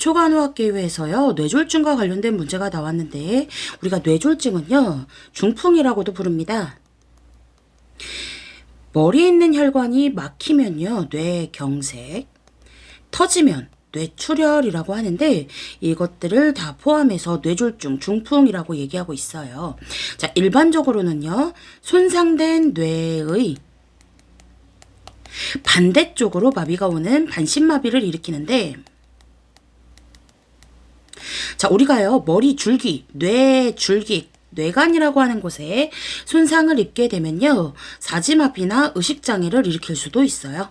기초간호학계에서요, 뇌졸중과 관련된 문제가 나왔는데, 우리가 뇌졸중은요, 중풍이라고도 부릅니다. 머리에 있는 혈관이 막히면요, 뇌경색, 터지면 뇌출혈이라고 하는데, 이것들을 다 포함해서 뇌졸중, 중풍이라고 얘기하고 있어요. 자, 일반적으로는요, 손상된 뇌의 반대쪽으로 마비가 오는 반신마비를 일으키는데, 자, 우리가요, 머리 줄기, 뇌 줄기, 뇌관이라고 하는 곳에 손상을 입게 되면요, 사지마비나 의식장애를 일으킬 수도 있어요.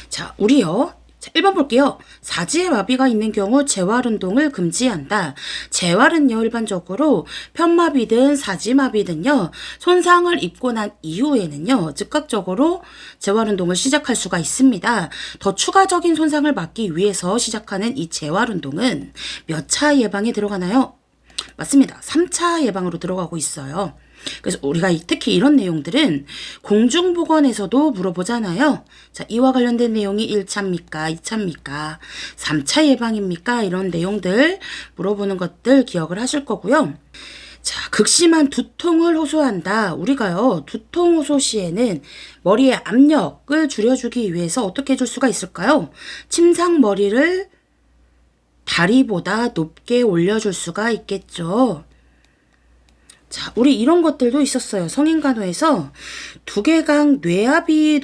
자, 우리요. 자, 1번 볼게요. 사지에 마비가 있는 경우 재활운동을 금지한다. 재활은요, 일반적으로 편마비든 사지마비든요, 손상을 입고 난 이후에는요, 즉각적으로 재활운동을 시작할 수가 있습니다. 더 추가적인 손상을 막기 위해서 시작하는 이 재활운동은 몇 차 예방에 들어가나요? 맞습니다. 3차 예방으로 들어가고 있어요. 그래서 우리가 특히 이런 내용들은 공중보건에서도 물어보잖아요. 자, 이와 관련된 내용이 1차입니까? 2차입니까? 3차 예방입니까? 이런 내용들 물어보는 것들 기억을 하실 거고요. 자, 극심한 두통을 호소한다. 우리가요, 두통 호소 시에는 머리의 압력을 줄여주기 위해서 어떻게 해줄 수가 있을까요? 침상 머리를 다리보다 높게 올려줄 수가 있겠죠. 자, 우리 이런 것들도 있었어요. 성인간호에서 두개강 뇌압이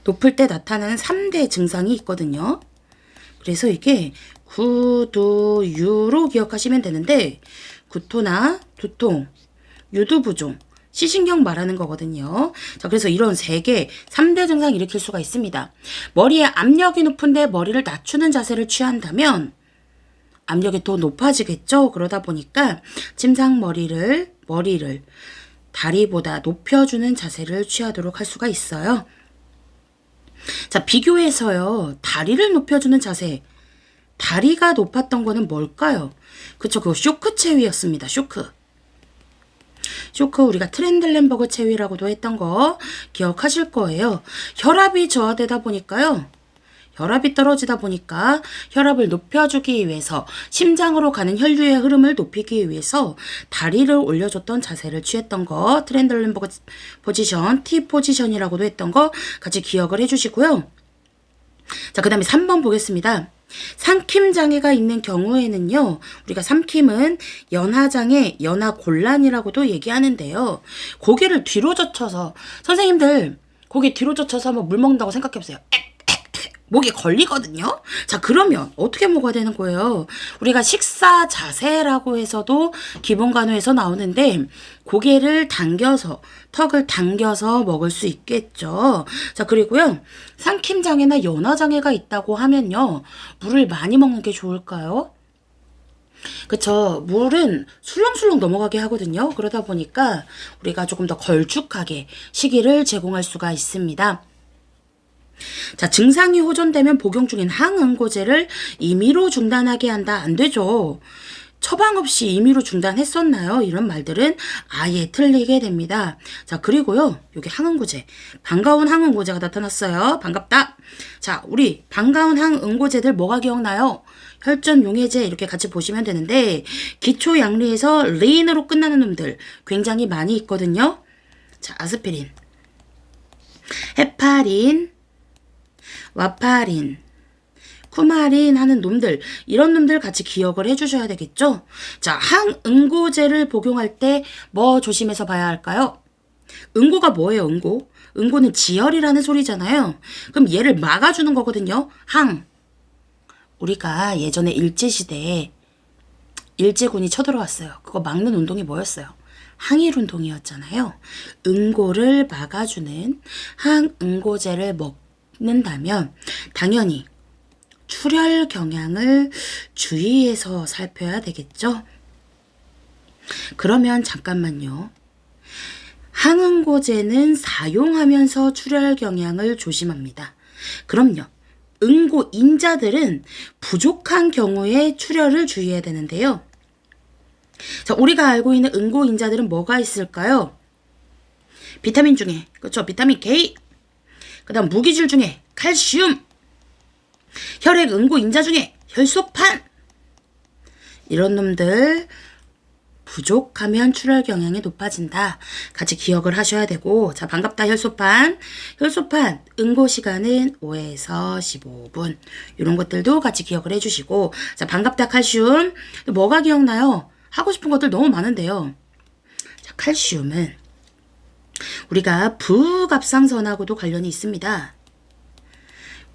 높을 때 나타나는 3대 증상이 있거든요. 그래서 이게 구두유로 기억하시면 되는데, 구토나 두통, 유두부종, 시신경 말하는 거거든요. 자, 그래서 이런 3개, 3대 증상 일으킬 수가 있습니다. 머리에 압력이 높은데 머리를 낮추는 자세를 취한다면 압력이 더 높아지겠죠. 그러다 보니까 침상 머리를 다리보다 높여주는 자세를 취하도록 할 수가 있어요. 자, 비교해서요, 다리를 높여주는 자세, 다리가 높았던 거는 뭘까요? 그쵸, 그거 쇼크 체위였습니다. 쇼크 우리가 트렌들렌버그 체위라고도 했던 거 기억하실 거예요. 혈압이 저하되다 보니까요, 혈압이 떨어지다 보니까 혈압을 높여주기 위해서, 심장으로 가는 혈류의 흐름을 높이기 위해서 다리를 올려줬던 자세를 취했던 거, 트렌들렌버그 포지션, T 포지션이라고도 했던 거 같이 기억을 해주시고요. 자, 그 다음에 3번 보겠습니다. 삼킴 장애가 있는 경우에는요, 우리가 삼킴은 연하장애, 연하곤란이라고도 얘기하는데요. 고개를 뒤로 젖혀서, 선생님들 고개 뒤로 젖혀서 뭐 물 먹는다고 생각해보세요. 목에 걸리거든요. 자, 그러면 어떻게 먹어야 되는 거예요? 우리가 식사 자세라고 해서도 기본간호에서 나오는데, 고개를 당겨서, 턱을 당겨서 먹을 수 있겠죠. 자, 그리고요, 삼킴장애나 연화장애가 있다고 하면요, 물을 많이 먹는 게 좋을까요? 그쵸. 물은 술렁술렁 넘어가게 하거든요. 그러다 보니까 우리가 조금 더 걸쭉하게 식이를 제공할 수가 있습니다. 자, 증상이 호전되면 복용 중인 항응고제를 임의로 중단하게 한다. 안 되죠. 처방 없이 임의로 중단했었나요? 이런 말들은 아예 틀리게 됩니다. 자, 그리고요, 여기 항응고제, 반가운 항응고제가 나타났어요. 반갑다. 자, 우리 반가운 항응고제들 뭐가 기억나요? 혈전 용해제 이렇게 같이 보시면 되는데, 기초 양리에서 레인으로 끝나는 놈들 굉장히 많이 있거든요. 자, 아스피린, 헤파린, 와파린, 쿠마린 하는 놈들, 이런 놈들 같이 기억을 해주셔야 되겠죠. 자, 항응고제를 복용할 때 뭐 조심해서 봐야 할까요? 응고가 뭐예요? 응고는 지혈이라는 소리잖아요. 그럼 얘를 막아주는 거거든요. 우리가 예전에 일제시대에 일제군이 쳐들어왔어요. 그거 막는 운동이 뭐였어요? 항일운동이었잖아요. 응고를 막아주는 항응고제를 먹는다면 당연히 출혈 경향을 주의해서 살펴야 되겠죠. 그러면 잠깐만요. 항응고제는 사용하면서 출혈 경향을 조심합니다. 그럼요. 응고인자들은 부족한 경우에 출혈을 주의해야 되는데요. 자, 우리가 알고 있는 응고인자들은 뭐가 있을까요? 비타민 중에, 그쵸? 비타민 K. 그 다음 무기질 중에 칼슘. 혈액 응고인자 중에 혈소판. 이런 놈들 부족하면 출혈 경향이 높아진다. 같이 기억을 하셔야 되고, 자, 반갑다 혈소판. 혈소판 응고 시간은 5에서 15분. 이런 것들도 같이 기억을 해주시고, 자, 반갑다 칼슘. 뭐가 기억나요? 하고 싶은 것들 너무 많은데요. 자, 칼슘은 우리가 부갑상선하고도 관련이 있습니다.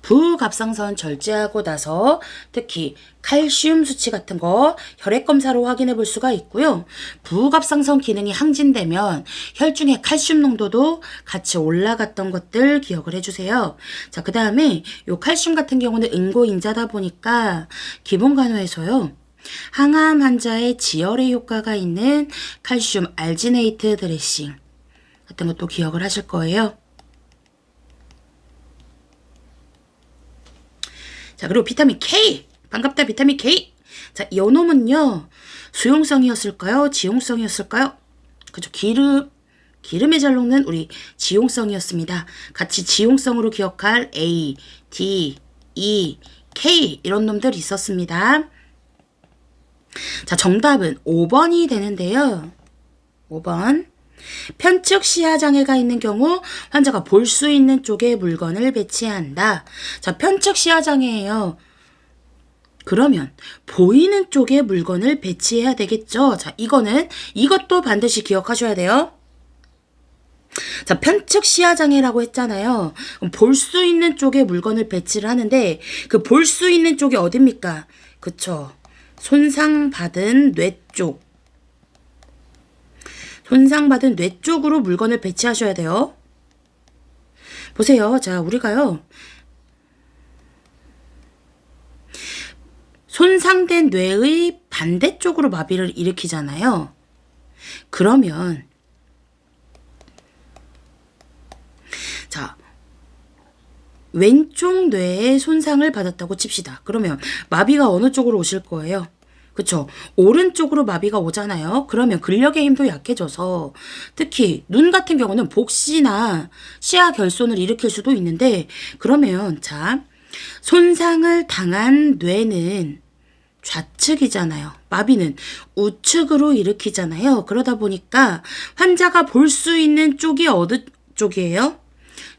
부갑상선 절제하고 나서 특히 칼슘 수치 같은 거 혈액 검사로 확인해 볼 수가 있고요. 부갑상선 기능이 항진되면 혈중의 칼슘 농도도 같이 올라갔던 것들 기억을 해주세요. 자, 그 다음에 요 칼슘 같은 경우는 응고인자다 보니까 기본간호에서요. 항암 환자의 지혈에 효과가 있는 칼슘 알지네이트 드레싱 같은 것도 기억을 하실 거예요. 자, 그리고 비타민 K. 반갑다 비타민 K. 자, 이 놈은요. 수용성이었을까요? 지용성이었을까요? 그죠. 기름에 잘 녹는 우리 지용성이었습니다. 같이 지용성으로 기억할 A, D, E, K 이런 놈들이 있었습니다. 자, 정답은 5번이 되는데요. 5번. 편측 시야 장애가 있는 경우 환자가 볼 수 있는 쪽에 물건을 배치한다. 자, 편측 시야 장애예요. 그러면 보이는 쪽에 물건을 배치해야 되겠죠. 자, 이것도 반드시 기억하셔야 돼요. 자, 편측 시야 장애라고 했잖아요. 볼 수 있는 쪽에 물건을 배치를 하는데 그 볼 수 있는 쪽이 어딥니까? 그쵸. 손상받은 뇌 쪽. 손상받은 뇌 쪽으로 물건을 배치하셔야 돼요. 보세요. 자, 우리가요. 손상된 뇌의 반대쪽으로 마비를 일으키잖아요. 그러면 자, 왼쪽 뇌에 손상을 받았다고 칩시다. 그러면 마비가 어느 쪽으로 오실 거예요? 그쵸? 오른쪽으로 마비가 오잖아요. 그러면 근력의 힘도 약해져서 특히 눈 같은 경우는 복시나 시야 결손을 일으킬 수도 있는데 그러면 자, 손상을 당한 뇌는 좌측이잖아요. 마비는 우측으로 일으키잖아요. 그러다 보니까 환자가 볼 수 있는 쪽이 어느 쪽이에요?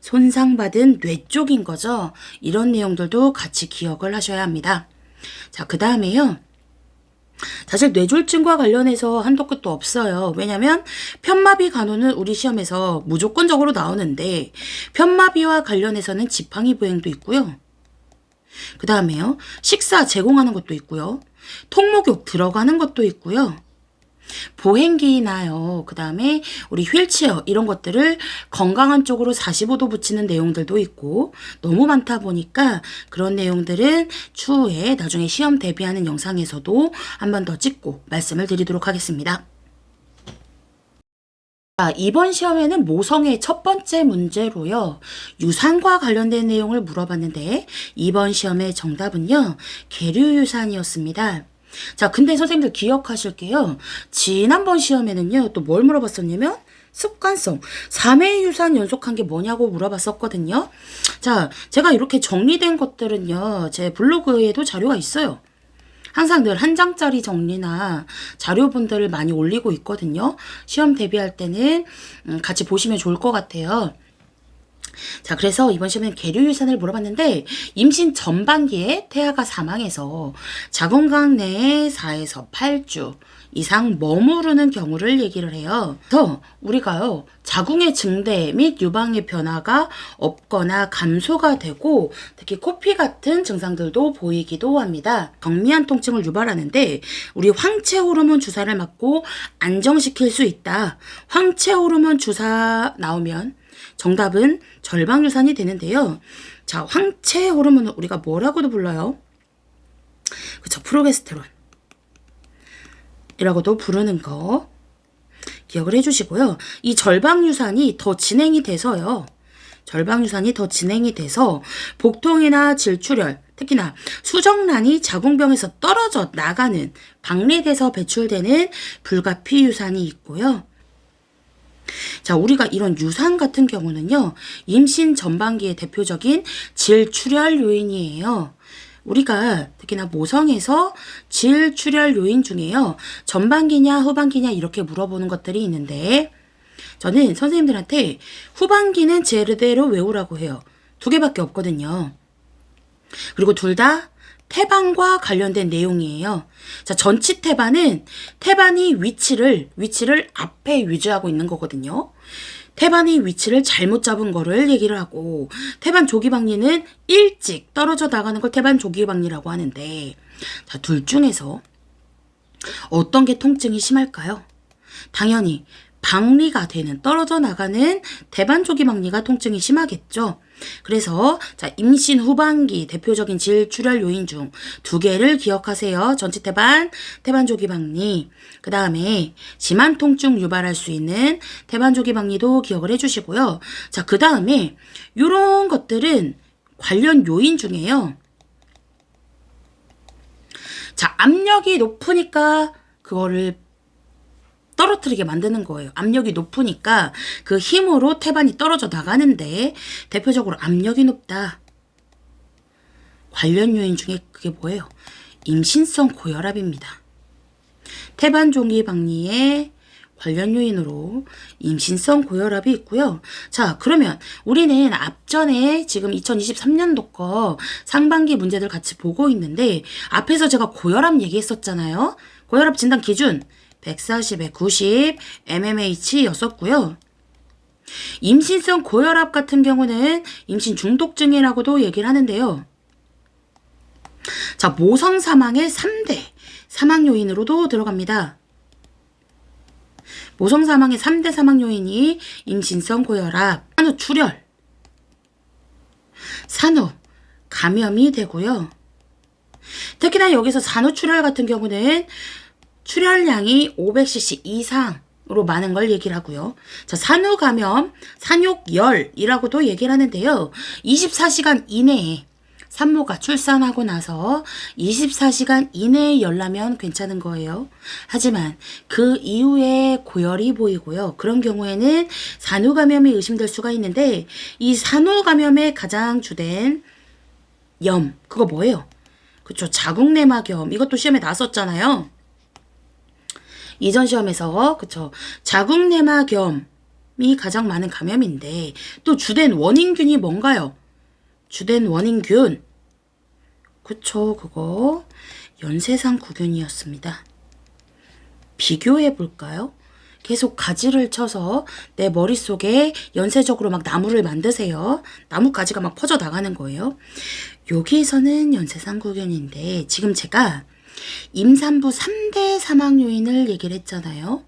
손상받은 뇌 쪽인 거죠. 이런 내용들도 같이 기억을 하셔야 합니다. 자, 그 다음에요. 사실 뇌졸중과 관련해서 한도 끝도 없어요. 왜냐면 편마비 간호는 우리 시험에서 무조건적으로 나오는데 편마비와 관련해서는 지팡이 보행도 있고요. 그 다음에요. 식사 제공하는 것도 있고요. 통목욕 들어가는 것도 있고요. 보행기나요. 그 다음에 우리 휠체어 이런 것들을 건강한 쪽으로 45도 붙이는 내용들도 있고 너무 많다 보니까 그런 내용들은 추후에 나중에 시험 대비하는 영상에서도 한 번 더 찍고 말씀을 드리도록 하겠습니다. 자, 이번 시험에는 모성의 첫 번째 문제로요. 유산과 관련된 내용을 물어봤는데 이번 시험의 정답은요. 계류유산이었습니다. 자, 근데 선생님들 기억하실게요. 지난번 시험에는요. 또 뭘 물어봤었냐면 습관성. 3회 유산 연속한 게 뭐냐고 물어봤었거든요. 자, 제가 이렇게 정리된 것들은요. 제 블로그에도 자료가 있어요. 항상 늘 한 장짜리 정리나 자료분들을 많이 올리고 있거든요. 시험 대비할 때는 같이 보시면 좋을 것 같아요. 자, 그래서 이번 시험에는 계류유산을 물어봤는데 임신 전반기에 태아가 사망해서 자궁각 내에 4에서 8주 이상 머무르는 경우를 얘기를 해요. 그래서 우리가요. 자궁의 증대 및 유방의 변화가 없거나 감소가 되고 특히 코피 같은 증상들도 보이기도 합니다. 경미한 통증을 유발하는데 우리 황체 호르몬 주사를 맞고 안정시킬 수 있다. 황체 호르몬 주사 나오면 정답은 절방유산이 되는데요. 자, 황체 호르몬을 우리가 뭐라고도 불러요? 그쵸, 프로게스테론 이라고도 부르는 거 기억을 해주시고요. 이 절방유산이 더 진행이 돼서요. 절방유산이 더 진행이 돼서 복통이나 질출혈, 특히나 수정란이 자궁병에서 떨어져 나가는 박리돼서 배출되는 불가피유산이 있고요. 자, 우리가 이런 유산 같은 경우는요, 임신 전반기의 대표적인 질출혈 요인이에요. 우리가 특히나 모성에서 질출혈 요인 중에요, 전반기냐 후반기냐 이렇게 물어보는 것들이 있는데, 저는 선생님들한테 후반기는 제대로 외우라고 해요. 2개밖에 없거든요. 그리고 둘 다 태반과 관련된 내용이에요. 자, 전치 태반은 태반이 위치를 앞에 유지하고 있는 거거든요. 태반이 위치를 잘못 잡은 거를 얘기를 하고, 태반 조기박리는 일찍 떨어져 나가는 걸 태반 조기박리라고 하는데, 자, 둘 중에서 어떤 게 통증이 심할까요? 당연히 박리가 되는, 떨어져 나가는 태반 조기박리가 통증이 심하겠죠. 그래서 자, 임신 후반기 대표적인 질출혈 요인 중 2개를 기억하세요. 전치 태반, 태반 조기박리. 그 다음에 심한 통증 유발할 수 있는 태반 조기박리도 기억을 해주시고요. 자, 그 다음에 요런 것들은 관련 요인 중에요. 자, 압력이 높으니까 그거를 떨어뜨리게 만드는 거예요. 압력이 높으니까 그 힘으로 태반이 떨어져 나가는데, 대표적으로 압력이 높다. 관련 요인 중에 그게 뭐예요? 임신성 고혈압입니다. 태반 조기박리의 관련 요인으로 임신성 고혈압이 있고요. 자, 그러면 우리는 앞전에 지금 2023년도 거 상반기 문제들 같이 보고 있는데, 앞에서 제가 고혈압 얘기했었잖아요. 고혈압 진단 기준 140에 90 mmH였었고요. 임신성 고혈압 같은 경우는 임신 중독증이라고도 얘기를 하는데요. 자, 모성 사망의 3대 사망 요인으로도 들어갑니다. 모성 사망의 3대 사망 요인이 임신성 고혈압, 산후출혈, 산후 감염이 되고요. 특히나 여기서 산후출혈 같은 경우는 출혈량이 500cc 이상으로 많은 걸 얘기를 하고요. 자, 산후감염, 산육열이라고도 얘기를 하는데요. 24시간 이내에 산모가 출산하고 나서 24시간 이내에 열나면 괜찮은 거예요. 하지만 그 이후에 고열이 보이고요. 그런 경우에는 산후감염이 의심될 수가 있는데, 이 산후감염의 가장 주된 염, 그거 뭐예요? 그쵸, 자궁내막염. 이것도 시험에 나왔었잖아요. 이전 시험에서. 그쵸, 자궁내막염이 가장 많은 감염인데, 또 주된 원인균이 뭔가요? 주된 원인균, 그쵸, 그거 연쇄상구균이었습니다. 비교해 볼까요? 계속 가지를 쳐서 내 머릿속에 연쇄적으로 막 나무를 만드세요. 나뭇가지가 막 퍼져 나가는 거예요. 여기에서는 연쇄상구균인데, 지금 제가 임산부 3대 사망 요인을 얘기를 했잖아요.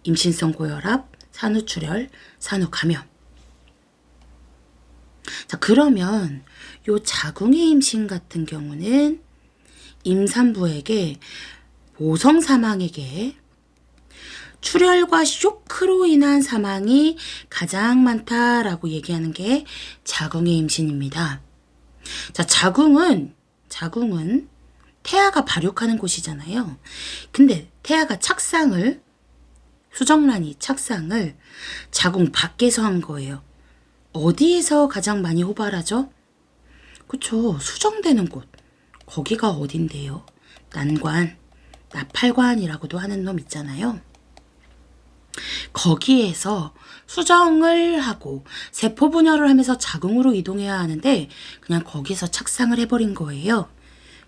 임신성 고혈압, 산후출혈, 산후감염. 자, 그러면 요 자궁의 임신 같은 경우는 임산부에게 모성 사망에게 출혈과 쇼크로 인한 사망이 가장 많다라고 얘기하는 게 자궁의 임신입니다. 자, 자궁은 태아가 발육하는 곳이잖아요. 근데 태아가 수정란이 착상을 자궁 밖에서 한 거예요. 어디에서 가장 많이 호발하죠? 그쵸, 수정되는 곳. 거기가 어딘데요? 난관, 나팔관이라고도 하는 놈 있잖아요. 거기에서 수정을 하고 세포 분열을 하면서 자궁으로 이동해야 하는데, 그냥 거기서 착상을 해버린 거예요.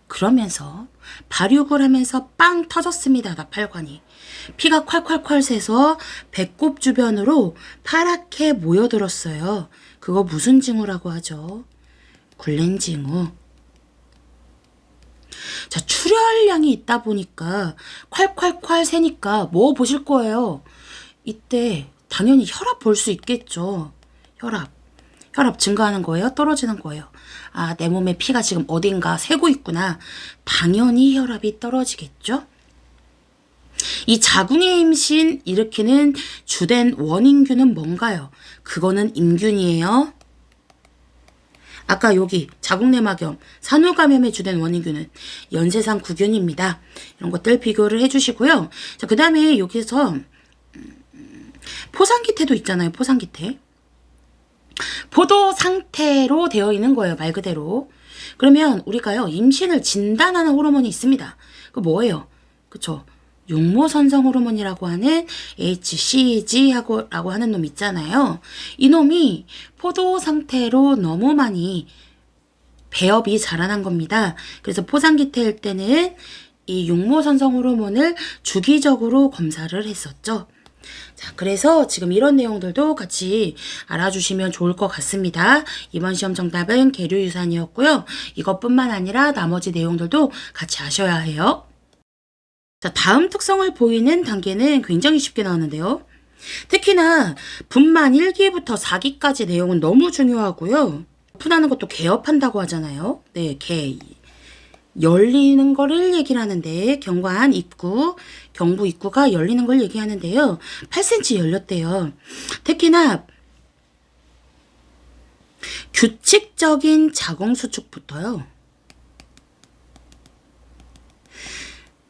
그러면서 발육을 하면서 빵 터졌습니다. 나팔관이. 피가 콸콸콸 새서 배꼽 주변으로 파랗게 모여들었어요. 그거 무슨 징후라고 하죠? 굴렌 징후. 자, 출혈량이 있다 보니까 콸콸콸 새니까 뭐 보실 거예요? 이때 당연히 혈압 볼 수 있겠죠. 혈압 증가하는 거예요? 떨어지는 거예요? 아, 내 몸에 피가 지금 어딘가 새고 있구나. 당연히 혈압이 떨어지겠죠? 이 자궁의 임신 일으키는 주된 원인균은 뭔가요? 그거는 임균이에요. 아까 여기 자궁내막염, 산후감염의 주된 원인균은 연쇄상구균입니다. 이런 것들 비교를 해주시고요. 자, 그 다음에 여기서 포상기태도 있잖아요. 포상기태. 포도 상태로 되어 있는 거예요. 말 그대로. 그러면 우리가요. 임신을 진단하는 호르몬이 있습니다. 그 뭐예요? 그쵸? 육모선성 호르몬이라고 하는 HCG라고 하는 놈 있잖아요. 이 놈이 포도 상태로 너무 많이 배업이 자라난 겁니다. 그래서 포상기태일 때는 이 육모선성 호르몬을 주기적으로 검사를 했었죠. 자, 그래서 지금 이런 내용들도 같이 알아주시면 좋을 것 같습니다. 이번 시험 정답은 계류유산이었고요. 이것뿐만 아니라 나머지 내용들도 같이 아셔야 해요. 자, 다음 특성을 보이는 단계는 굉장히 쉽게 나오는데요. 특히나 분만 1기부터 4기까지 내용은 너무 중요하고요. 오픈하는 것도 개업한다고 하잖아요. 네, 열리는 거를 얘기를 하는데 경관 입구, 경부 입구가 열리는 걸 얘기하는데요. 8cm 열렸대요. 특히나 규칙적인 자궁 수축부터요.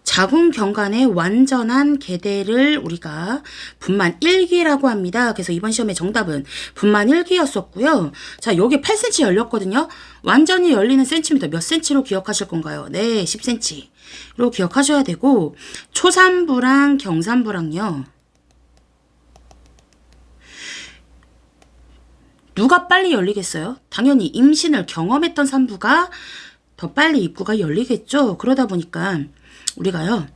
자궁 경관의 완전한 개대를 우리가 분만 1기라고 합니다. 그래서 이번 시험의 정답은 분만 1기였었고요. 자, 여기 8cm 열렸거든요. 완전히 열리는 센티미터 몇 cm로 기억하실 건가요? 네, 10cm로 기억하셔야 되고, 초산부랑 경산부랑요. 누가 빨리 열리겠어요? 당연히 임신을 경험했던 산부가 더 빨리 입구가 열리겠죠. 그러다 보니까 우리가요.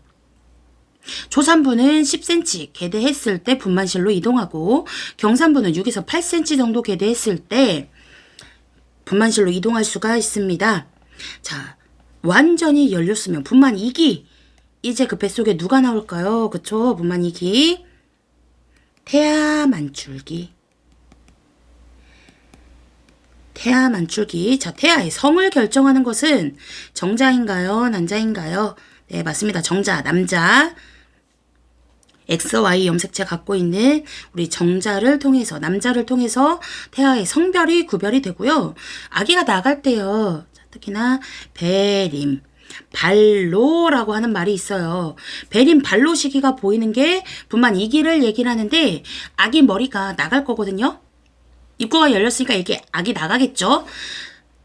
초산부는 10cm 개대했을 때 분만실로 이동하고 경산부는 6에서 8cm 정도 개대했을 때 분만실로 이동할 수가 있습니다. 자, 완전히 열렸으면 분만 2기. 이제 그 뱃속에 누가 나올까요? 그쵸? 분만 2기. 태아 만출기. 태아 만출기. 자, 태아의 성을 결정하는 것은 정자인가요? 난자인가요? 네, 맞습니다. 정자, 남자. XY 염색체 갖고 있는 우리 정자를 통해서, 남자를 통해서 태아의 성별이 구별이 되고요. 아기가 나갈 때요. 특히나 배림, 발로라고 하는 말이 있어요. 배림, 발로 시기가 보이는 게 분만 2기를 얘기를 하는데 아기 머리가 나갈 거거든요. 입구가 열렸으니까 이게 아기 나가겠죠.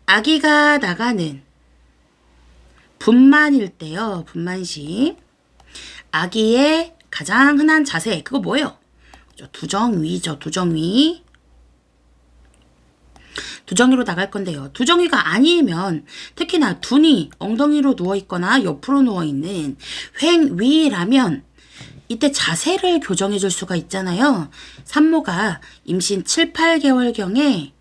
아기가 나가는 분만일 때요. 분만시. 아기의 가장 흔한 자세. 그거 뭐예요? 두정위죠. 두정위. 두정위로 나갈 건데요. 두정위가 아니면 특히나 둔이 엉덩이로 누워있거나 옆으로 누워있는 횡위라면 이때 자세를 교정해 줄 수가 있잖아요. 산모가 임신 7, 8개월경에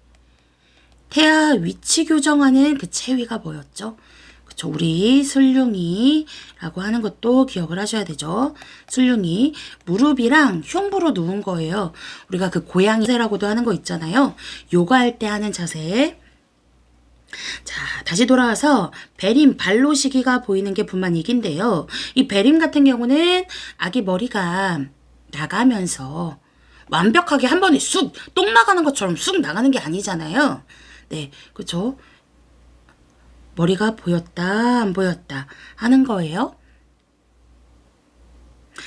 태아 위치 교정하는 그 체위가 뭐였죠? 그쵸, 우리 술룡이라고 하는 것도 기억을 하셔야 되죠. 술룡이 무릎이랑 흉부로 누운 거예요. 우리가 그 고양이 자세라고도 하는 거 있잖아요. 요가할 때 하는 자세. 자, 다시 돌아와서 배림, 발로 시기가 보이는 게 분만 2기인데요. 이 배림 같은 경우는 아기 머리가 나가면서 완벽하게 한 번에 쑥, 똥 나가는 것처럼 쑥 나가는 게 아니잖아요. 네, 그쵸? 머리가 보였다, 안 보였다 하는 거예요.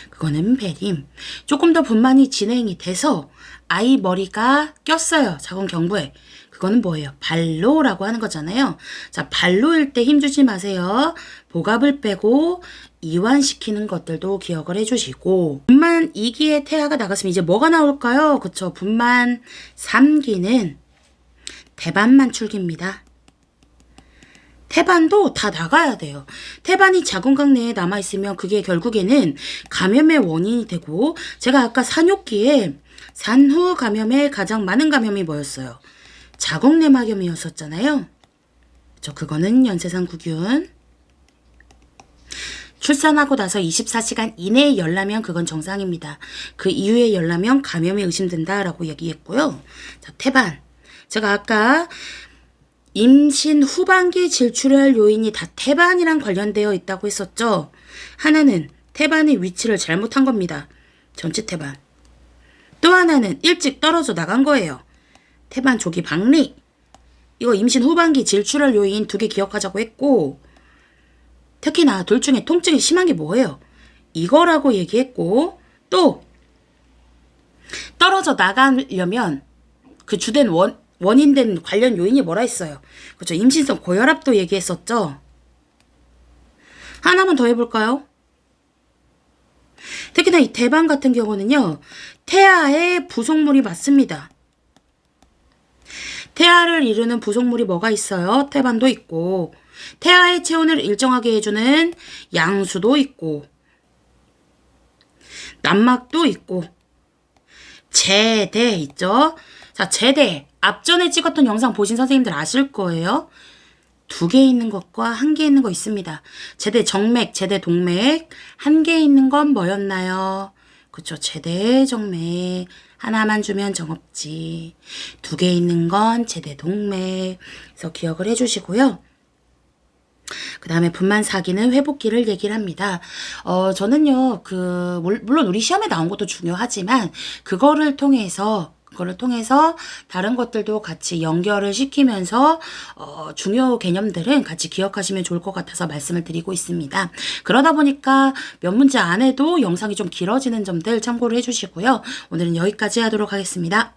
그거는 배림. 조금 더 분만이 진행이 돼서 아이 머리가 꼈어요. 자궁 경부에. 그거는 뭐예요? 발로라고 하는 거잖아요. 자, 발로일 때 힘주지 마세요. 복압을 빼고 이완시키는 것들도 기억을 해주시고, 분만 2기의 태아가 나갔으면 이제 뭐가 나올까요? 그쵸? 분만 3기는 태반만 출기입니다. 태반도 다 나가야 돼요. 태반이 자궁각 내에 남아있으면 그게 결국에는 감염의 원인이 되고, 제가 아까 산욕기에 산후 감염의 가장 많은 감염이 뭐였어요? 자궁내막염이었었잖아요. 그거는 연쇄상구균. 출산하고 나서 24시간 이내에 열나면 그건 정상입니다. 그 이후에 열나면 감염이 의심된다라고 얘기했고요. 자, 태반. 제가 아까 임신 후반기 질출혈 요인이 다 태반이랑 관련되어 있다고 했었죠. 하나는 태반의 위치를 잘못한 겁니다. 전치 태반. 또 하나는 일찍 떨어져 나간 거예요. 태반 조기 박리. 이거 임신 후반기 질출혈 요인 2개 기억하자고 했고, 특히나 둘 중에 통증이 심한 게 뭐예요? 이거라고 얘기했고, 또 떨어져 나가려면 그 주된 원인된 관련 요인이 뭐라 했어요? 그렇죠. 임신성 고혈압도 얘기했었죠. 하나만 더 해볼까요? 특히나 이 대방 같은 경우는요. 태아의 부속물이 맞습니다. 태아를 이루는 부속물이 뭐가 있어요? 태반도 있고 태아의 체온을 일정하게 해주는 양수도 있고 난막도 있고 제대 있죠? 자, 제대. 앞전에 찍었던 영상 보신 선생님들 아실 거예요. 2개 있는 것과 1개 있는 거 있습니다. 제대 정맥, 제대 동맥. 1개 있는 건 뭐였나요? 그쵸, 제대 정맥. 하나만 주면 정없지. 2개 있는 건 제대 동맥. 그래서 기억을 해주시고요. 그 다음에 분만 사기는 회복기를 얘기를 합니다. 저는요, 물론 우리 시험에 나온 것도 중요하지만, 그거를 통해서 다른 것들도 같이 연결을 시키면서, 중요 개념들은 같이 기억하시면 좋을 것 같아서 말씀을 드리고 있습니다. 그러다 보니까 몇 문제 안 해도 영상이 좀 길어지는 점들 참고를 해주시고요. 오늘은 여기까지 하도록 하겠습니다.